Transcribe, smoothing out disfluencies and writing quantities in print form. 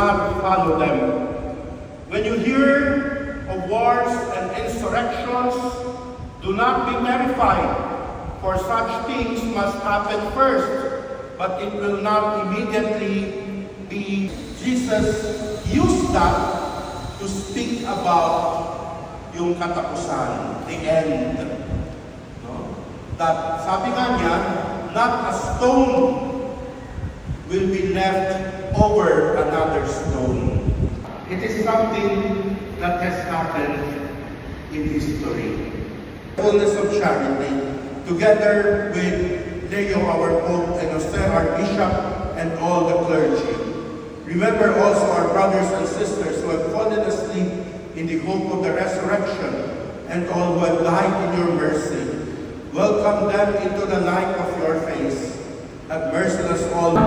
not follow them. When you hear of wars and insurrections, do not be terrified, for such things must happen first, but it will not immediately be. Jesus used that to speak about yung katapusan, the end. No? That, sabi nga niya, not a stone will be left over another stone. It is something that has happened in history. Fullness of charity, together with Leo, our Pope, and Jose, our Bishop, and all the clergy. Remember also our brothers and sisters who have fallen asleep in the hope of the resurrection, and all who have died in your mercy. Welcome them into the light of your face. Have mercy on us all.